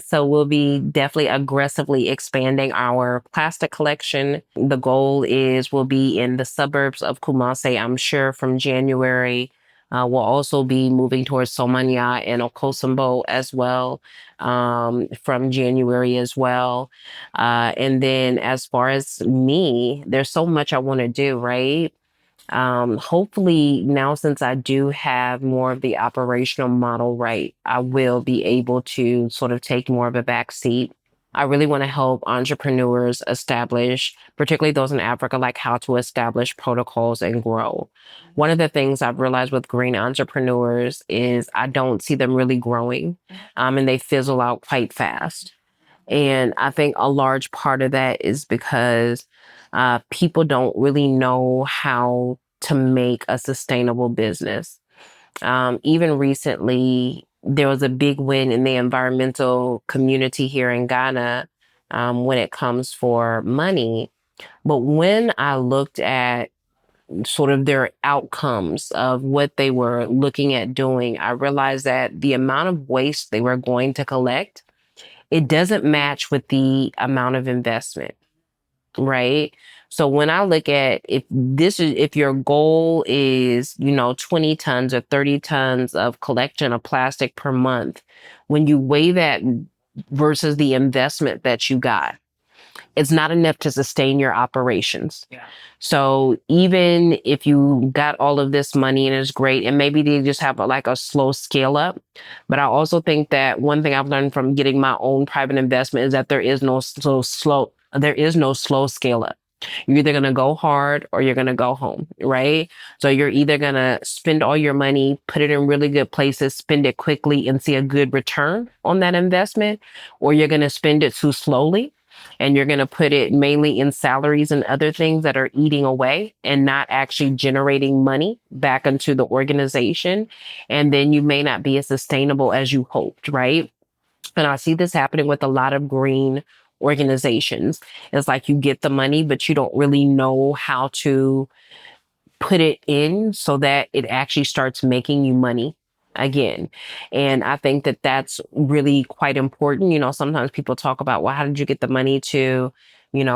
so we'll be definitely aggressively expanding our plastic collection. The goal is we'll be in the suburbs of Kumasi, I'm sure, from January. We'll also be moving towards Somanya and Okosambo as well from January as well. And then as far as me, there's so much I want to do, right? Hopefully now, since I do have more of the operational model right, I will be able to sort of take more of a back seat. I really want to help entrepreneurs establish, particularly those in Africa, like how to establish protocols and grow. One of the things I've realized with green entrepreneurs is I don't see them really growing, and they fizzle out quite fast. And I think a large part of that is because people don't really know how to make a sustainable business. Even recently, there was a big win in the environmental community here in Ghana when it comes for money. But when I looked at sort of their outcomes of what they were looking at doing, I realized that the amount of waste they were going to collect, it doesn't match with the amount of investment, right? So when I look at if your goal is, 20 tons or 30 tons of collection of plastic per month, when you weigh that versus the investment that you got, it's not enough to sustain your operations. Yeah. So even if you got all of this money and it's great, and maybe they just have like a slow scale up, but I also think that one thing I've learned from getting my own private investment is that there is no slow scale up. You're either going to go hard or you're going to go home, right? So you're either going to spend all your money, put it in really good places, spend it quickly and see a good return on that investment, or you're going to spend it too slowly and you're going to put it mainly in salaries and other things that are eating away and not actually generating money back into the organization. And then you may not be as sustainable as you hoped, right? And I see this happening with a lot of green organizations. It's like you get the money, but you don't really know how to put it in so that it actually starts making you money again. And I think that that's really quite important. Sometimes people talk about, well, how did you get the money to,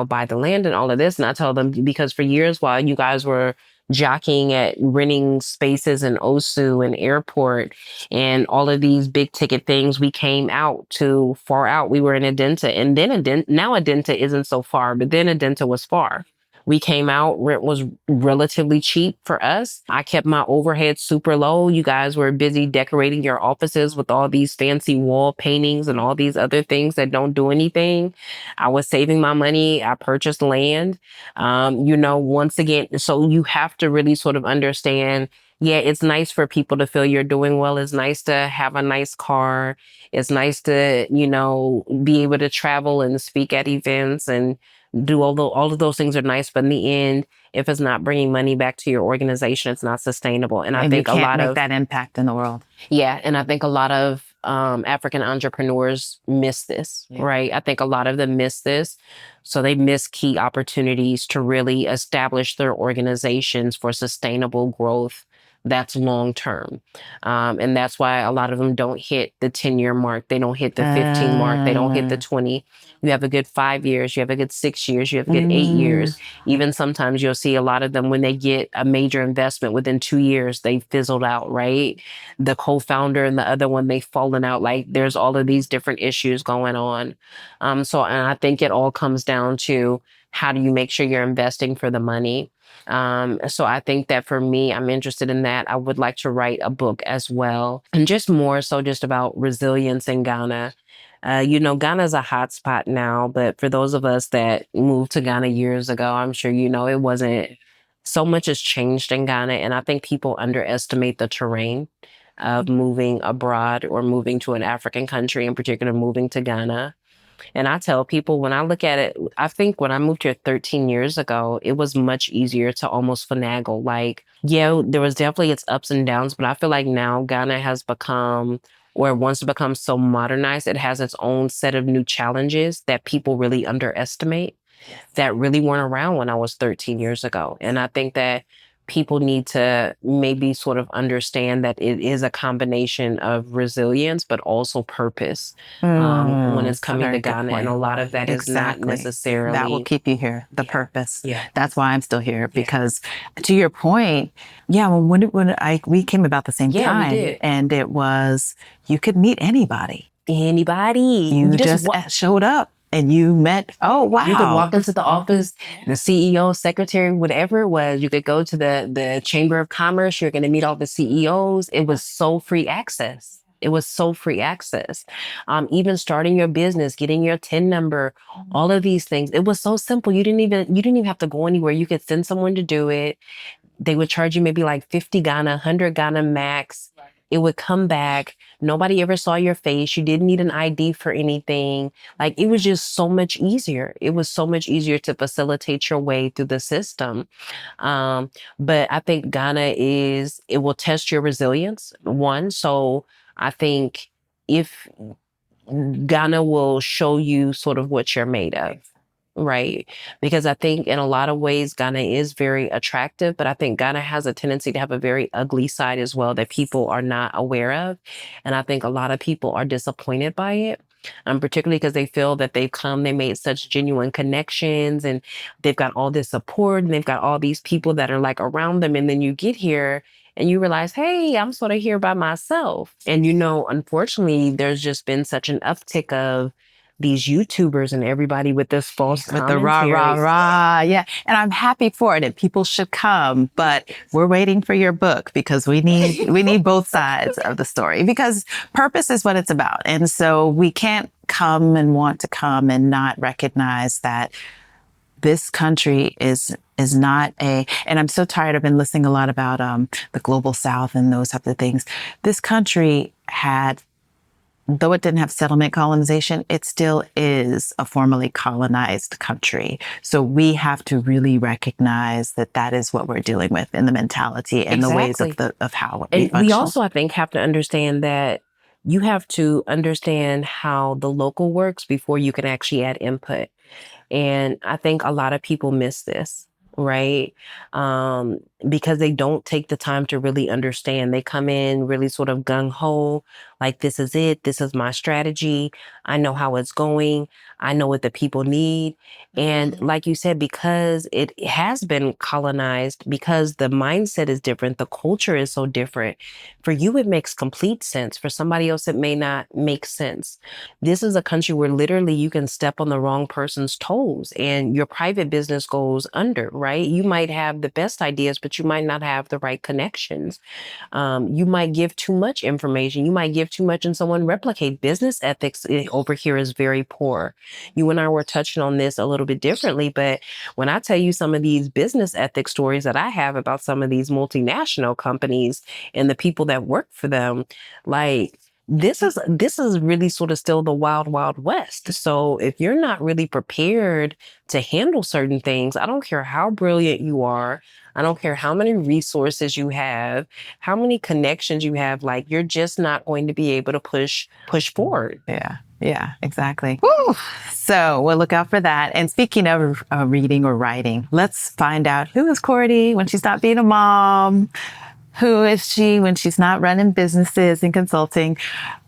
buy the land and all of this? And I tell them, because for years while you guys were jockeying at renting spaces in Osu and airport and all of these big ticket things, we came out to far out. We were in Adenta, and then now Adenta isn't so far, but then Adenta was far. We came out, rent was relatively cheap for us. I kept my overhead super low. You guys were busy decorating your offices with all these fancy wall paintings and all these other things that don't do anything. I was saving my money. I purchased land. Once again, so you have to really sort of understand, yeah, it's nice for people to feel you're doing well. It's nice to have a nice car. It's nice to, be able to travel and speak at events and do all of those things are nice, but in the end, if it's not bringing money back to your organization, it's not sustainable. And I think you can't make that impact in the world. Yeah, and I think a lot of African entrepreneurs miss this, right? I think a lot of them miss this. So they miss key opportunities to really establish their organizations for sustainable growth that's long term. And that's why a lot of them don't hit the 10-year mark. They don't hit the 15 mark. They don't hit the 20. You have a good 5 years. You have a good 6 years. You have a good 8 years. Even sometimes you'll see a lot of them when they get a major investment within 2 years, they fizzled out, right? The co-founder and the other one, they've fallen out. Like there's all of these different issues going on. And I think it all comes down to how do you make sure you're investing for the money? So I think that for me, I'm interested in that. I would like to write a book as well, and just more so just about resilience in Ghana. Ghana is a hot spot now, but for those of us that moved to Ghana years ago, I'm sure it wasn't so much has changed in Ghana, and I think people underestimate the terrain of moving abroad or moving to an African country, in particular, moving to Ghana. And I tell people when I look at it, I think when I moved here 13 years ago, it was much easier to almost finagle. Like, yeah, there was definitely its ups and downs, but I feel like now Ghana has become, or wants to become so modernized, it has its own set of new challenges that people really underestimate that really weren't around when I was 13 years ago. And I think that people need to maybe sort of understand that it is a combination of resilience, but also purpose when it's coming to Ghana. And a lot of that is not necessarily. That will keep you here, the purpose. Yeah. That's why I'm still here, because to your point, yeah, we came about the same time. We did. And it was, you could meet anybody. You just showed up. And you met, oh, wow. You could walk into the office, the CEO, secretary, whatever it was. You could go to the Chamber of Commerce. You're going to meet all the CEOs. It was so free access. Even starting your business, getting your TIN number, all of these things. It was so simple. You didn't even have to go anywhere. You could send someone to do it. They would charge you maybe like 50 Ghana, 100 Ghana max. It would come back. Nobody ever saw your face. You didn't need an ID for anything. Like, it was just so much easier. It was so much easier to facilitate your way through the system. But I think it will test your resilience, one. So I think if Ghana will show you sort of what you're made of. Right. Because I think in a lot of ways, Ghana is very attractive, but I think Ghana has a tendency to have a very ugly side as well that people are not aware of. And I think a lot of people are disappointed by it, particularly because they feel that they made such genuine connections and they've got all this support and they've got all these people that are like around them. And then you get here and you realize, hey, I'm sort of here by myself. And, unfortunately, there's just been such an uptick of these YouTubers and everybody with this false with the rah, rah, rah. Yeah. And I'm happy for it. And people should come, but we're waiting for your book because we need both sides of the story, because purpose is what it's about. And so we can't come and want to come and not recognize that this country is not and I'm so tired. I've been listening a lot about the global South and those types of things. This country had, though it didn't have settlement colonization, it still is a formerly colonized country. So we have to really recognize that is what we're dealing with in the mentality and the ways of how we function. We also, I think, have to understand that you have to understand how the local works before you can actually add input. And I think a lot of people miss this. Right? Because they don't take the time to really understand. They come in really sort of gung-ho, like, this is it. This is my strategy. I know how it's going. I know what the people need. And like you said, because it has been colonized, because the mindset is different, the culture is so different. For you, it makes complete sense. For somebody else, it may not make sense. This is a country where literally you can step on the wrong person's toes and your private business goes under, right? You might have the best ideas, but you might not have the right connections. You might give too much information. You might give too much and someone replicate. Business ethics over here is very poor. You and I were touching on this a little bit differently, but when I tell you some of these business ethics stories that I have about some of these multinational companies and the people that work for them, like, this is really sort of still the wild, wild west. So if you're not really prepared to handle certain things, I don't care how brilliant you are, I don't care how many resources you have, how many connections you have, like, you're just not going to be able to push forward. Yeah, exactly. Woo! So we'll look out for that. And speaking of reading or writing, let's find out, who is Cordie when she's not being a mom? Who is she when she's not running businesses and consulting?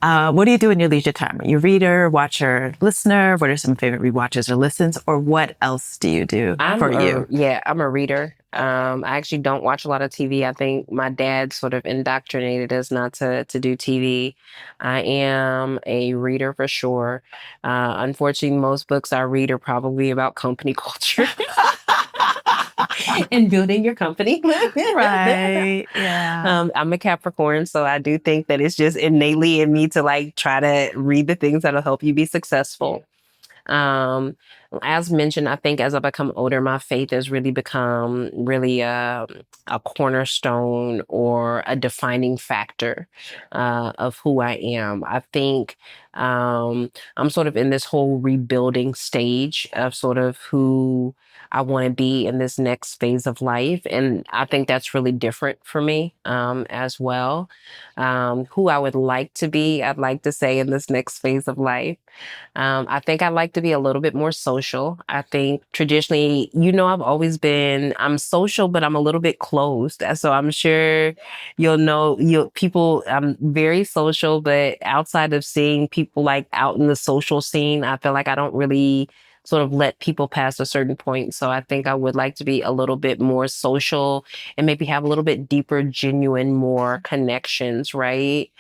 What do you do in your leisure time? Are you a reader, watcher, listener? What are some favorite rewatches or listens? Or what else do you do for you? Yeah, I'm a reader. I actually don't watch a lot of TV. I think my dad sort of indoctrinated us not to do TV. I am a reader for sure. Unfortunately, most books I read are probably about company culture. And building your company. Right. Yeah. I'm a Capricorn, so I do think that it's just innately in me to, like, try to read the things that'll help you be successful. As mentioned, I think as I become older, my faith has really become really a cornerstone or a defining factor of who I am. I think I'm sort of in this whole rebuilding stage of sort of who I want to be in this next phase of life. And I think that's really different for me as well. Who I would like to be, I'd like to say, in this next phase of life. I think I like to be a little bit more social. I think traditionally, I've always been, I'm social, but I'm a little bit closed. So I'm sure I'm very social, but outside of seeing people like out in the social scene, I feel like I don't really sort of let people past a certain point. So I think I would like to be a little bit more social and maybe have a little bit deeper, genuine, more connections, right?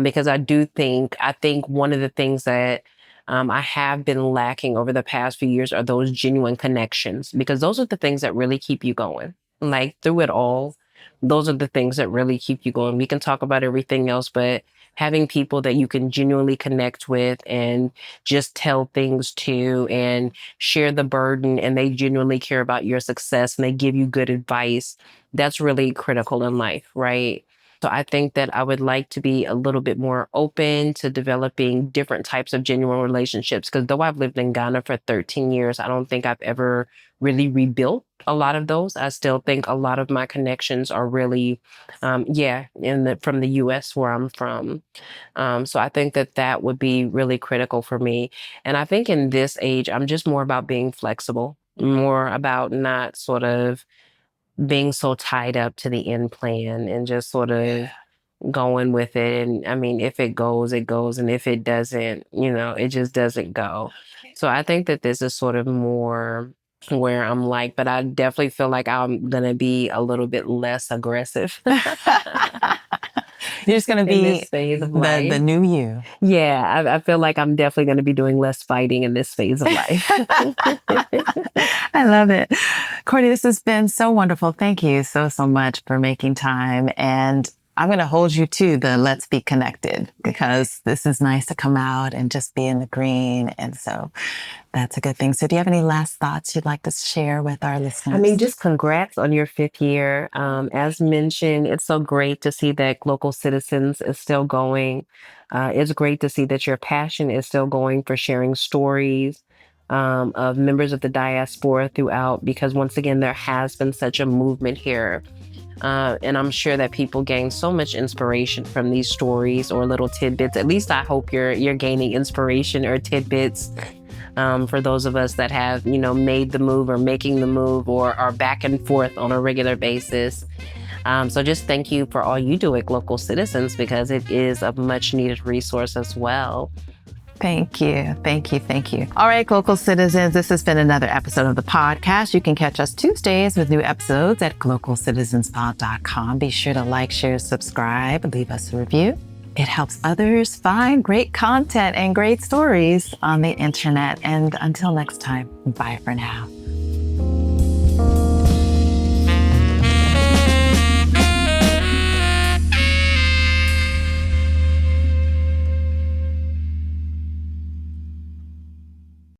Because I think one of the things that I have been lacking over the past few years are those genuine connections, because those are the things that really keep you going. Like through it all, those are the things that really keep you going. We can talk about everything else, but having people that you can genuinely connect with and just tell things to and share the burden, and they genuinely care about your success and they give you good advice, that's really critical in life, right? So I think that I would like to be a little bit more open to developing different types of genuine relationships. Because though I've lived in Ghana for 13 years, I don't think I've ever really rebuilt a lot of those. I still think a lot of my connections are really, from the U.S. where I'm from. So I think that that would be really critical for me. And I think in this age, I'm just more about being flexible, more about not sort of being so tied up to the end plan and just sort of going with it. And I mean, if it goes, it goes. And if it doesn't, it just doesn't go. So I think that this is sort of more where I'm like, but I definitely feel like I'm going to be a little bit less aggressive You're just going to in be this phase of the life. new you. Yeah, I feel like I'm definitely going to be doing less fighting in this phase of life. I love it. Cordie, this has been so wonderful. Thank you so much for making time. And I'm going to hold you to the let's be connected, because this is nice to come out and just be in the green. And so that's a good thing. So do you have any last thoughts you'd like to share with our listeners? I mean, just congrats on your 5th year. As mentioned, it's so great to see that Glocal Citizens is still going. It's great to see that your passion is still going for sharing stories of members of the diaspora throughout, because once again, there has been such a movement here. And I'm sure that people gain so much inspiration from these stories or little tidbits. At least I hope you're gaining inspiration or tidbits for those of us that have, made the move or making the move or are back and forth on a regular basis. So just thank you for all you do at Glocal Citizens, because it is a much needed resource as well. Thank you. Thank you. Thank you. All right, Glocal Citizens, this has been another episode of the podcast. You can catch us Tuesdays with new episodes at glocalcitizenspod.com. Be sure to like, share, subscribe, leave us a review. It helps others find great content and great stories on the internet. And until next time, bye for now.